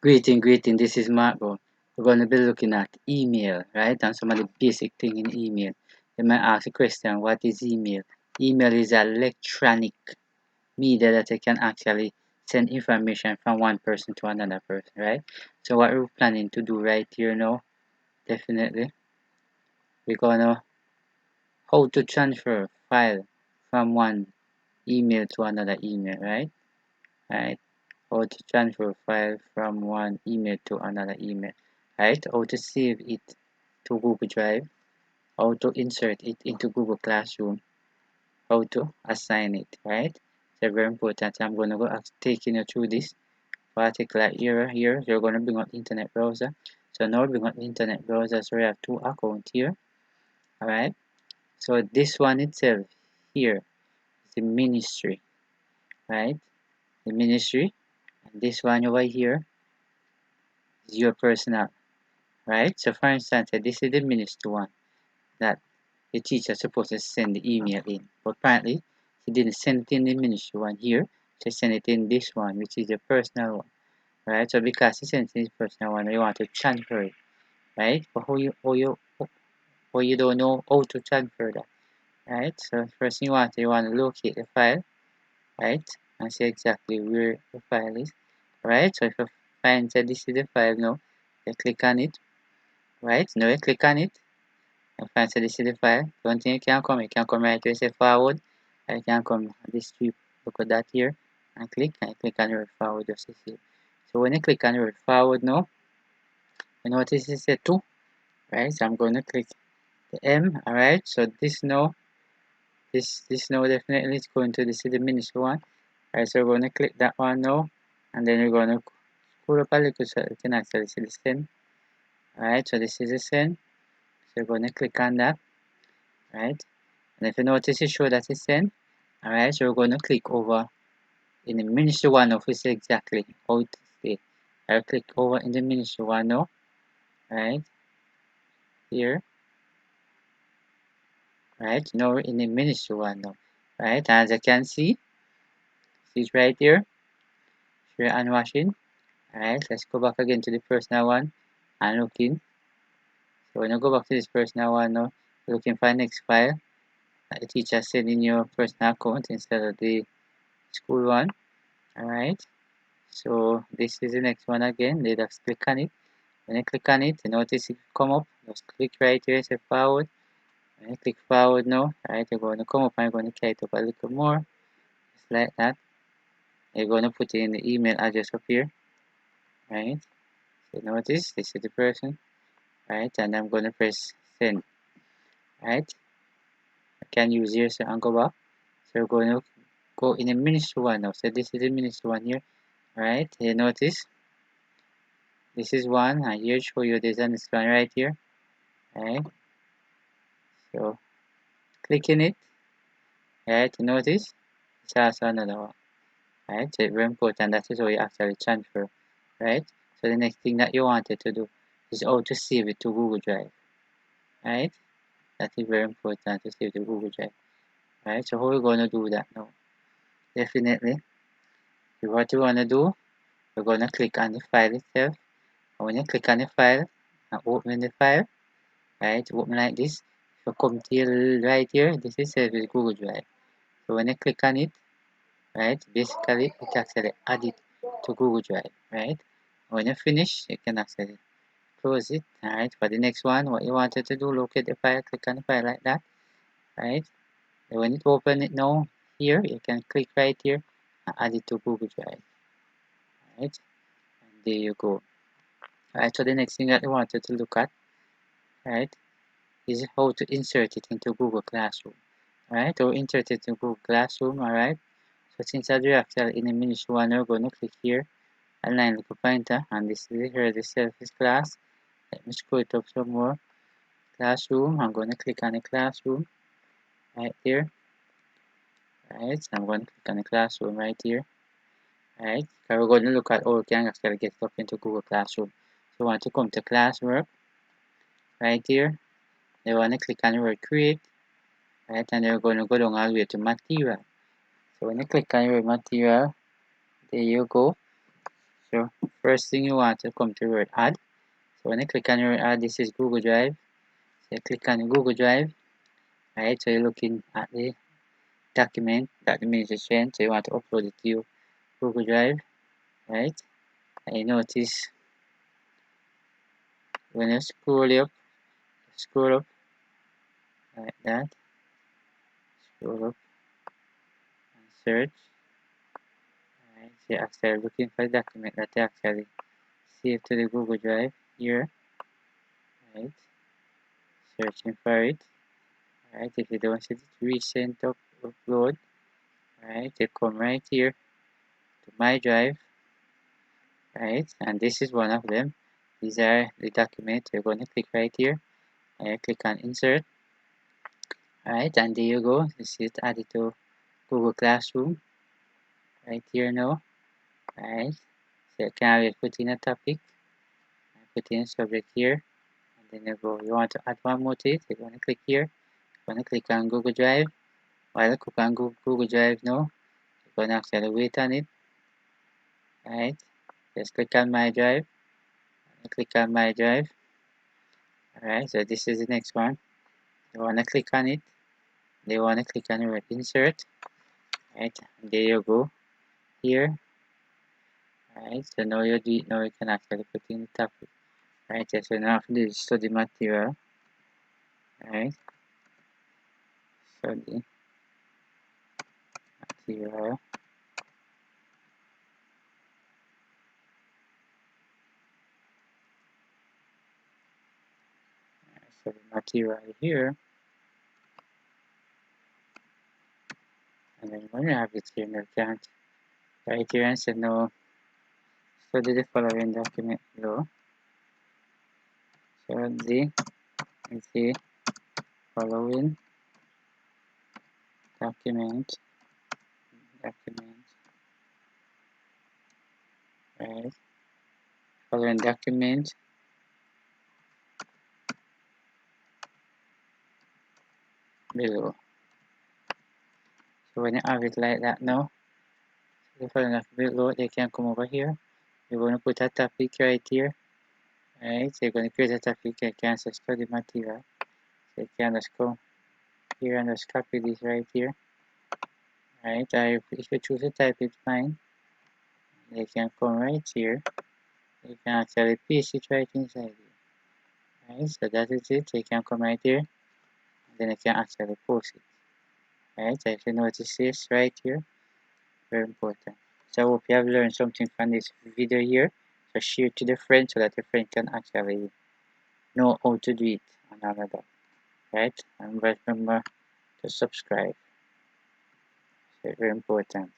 Greeting. This is Marco. We're going to be looking at email, right? And some of the basic thing in email. They might ask a question, what is email? Email is electronic media that you can actually send information from one person to another person, right? So what we're planning to do right here now, definitely, we're gonna how to transfer file from one email to another email, right? Right. How to transfer file from one email to another email, right? How to save it to Google Drive, how to insert it into Google Classroom, how to assign it, right? So very important. I'm going to go taking you through this particular area here. You're going to bring up the internet browser. So now bring up the internet browser. So we have two accounts here, all right? So this one itself here is the ministry, right? The ministry. And this one over here is your personal, right? So for instance, this is the ministry one that the teacher is supposed to send the email in. But apparently, he didn't send it in the ministry one here. She sent it in this one, which is the personal one, right? So because he sent it in the personal one, we want to transfer it, right? But how you don't know how to transfer that, right? So first thing you want to locate the file, right? And see exactly where the file is, right? So if you find that this is the file now, you click on it, right? Now you click on it, and find that this is the file. One thing you can come right here, say forward. I can come this tree, look at that here, and click on the forward just to see. So when you click on the forward now, you notice it says 2, right? So I'm going to click the M, alright? So this now, this now definitely is going to this is the ministry one. Alright, so we're going to click that one now, and then we're going to scroll up a little so you can actually see the send. Alright, so this is the send. So we're going to click on that, right? And if you notice it show that it's sent, alright, so we're going to click over in the ministry one now to see exactly how it is. I'll click over in the ministry one now, right here, right now we're in the ministry one now, right? As you can see it right here, share and washing. Alright, let's go back again to the personal one and looking. So when you go back to this personal one now, looking for the next file that the teacher sent in your personal account instead of the school one. Alright, so this is the next one again. Let's click on it. When you click on it, you notice it come up. Just click right here, say forward. When you click forward now, right, you're going to come up and you're going to carry it up a little more. Just like that. You're going to put in the email address up here, right? So notice this is the person, right? And I'm going to press send, right? I can use here so and go back. So we're going to go in the ministry one now. So this is the ministry one here, right? You notice this is one. And here show you this and this one right here, right? So clicking it, right? You notice it's also another one, right? So it's very important. That is how you actually transfer, right? So the next thing that you wanted to do is how to save it to Google Drive, right? That is very important to save to Google Drive, right? So how are we going to do that now? Definitely, what you want to do, we're going to click on the file itself. And when you click on the file and open the file, right? Open like this. If you come till right here, this is saved with Google Drive. So when you click on it, right? Basically, it actually add it to Google Drive, right? When you finish, you can actually close it, alright? For the next one, what you wanted to do, locate the file, click on the file like that, right? And when it open it now, here, you can click right here and add it to Google Drive, right? And there you go. Alright, so the next thing that you wanted to look at, right, is how to insert it into Google Classroom, right? Or insert it into Google Classroom, alright? So since I do actually in a ministry one, we're going to click here, align the pointer, and this is here the service class. Let me scroll it up some more. Classroom, I'm going to click on the classroom right there, right? So I'm going to click on the classroom right here, right? So we're going to look at how we can actually get it up into Google Classroom. So we want to come to classwork right here. Then we want to click on the word create, right? And then we're going to go down all the way to material. So when you click on your material, there you go. So first thing you want to come to the word add. So when you click on your add, this is Google Drive. So you click on the Google Drive, right? So you're looking at the document that the musician. So you want to upload it to your Google Drive, right? And you notice when you scroll up like that, scroll up and search, right? So you actually looking for the document that you actually save to the Google Drive here, right? Searching for it, right? If you don't see the recent upload, right? You come right here to my drive, right? And this is one of them. These are the documents. You're going to click right here and click on insert, right? And there you go. You see it added to Google Classroom right here now, right? So you can always put in a topic and put in a subject here, and then you go. You want to add one more to it, you're going to click here. You're going to click on Google Drive. While you click on Google Drive now, you're going to actually wait on it, right? Just click on my drive. Click on my drive. Alright, so this is the next one. You want to click on it. They want to click on your insert. Right, and there you go. Here. Right, so now you do it. Now you can actually put in the topic. Right, so now after this study material. Right, study material. So the material here. And then when you have it here, you can right here and say no. Study the following document below. Study the following document. Right, following document below. So when you have it like that now, the following document below, they can come over here. You're going to put a topic right here. Right, so you're going to create a topic. You can say study material. So you can just come here and just copy this right here. Right, if you choose to type it, fine. You can come right here. You can actually paste it right inside here. Right, so that is it. You can come right here. And then you can actually post it. Right, so if you notice this right here, very important. So I hope you have learned something from this video here. So share it to the friend so that your friend can actually know how to do it on another. Right, and remember to subscribe. So very important.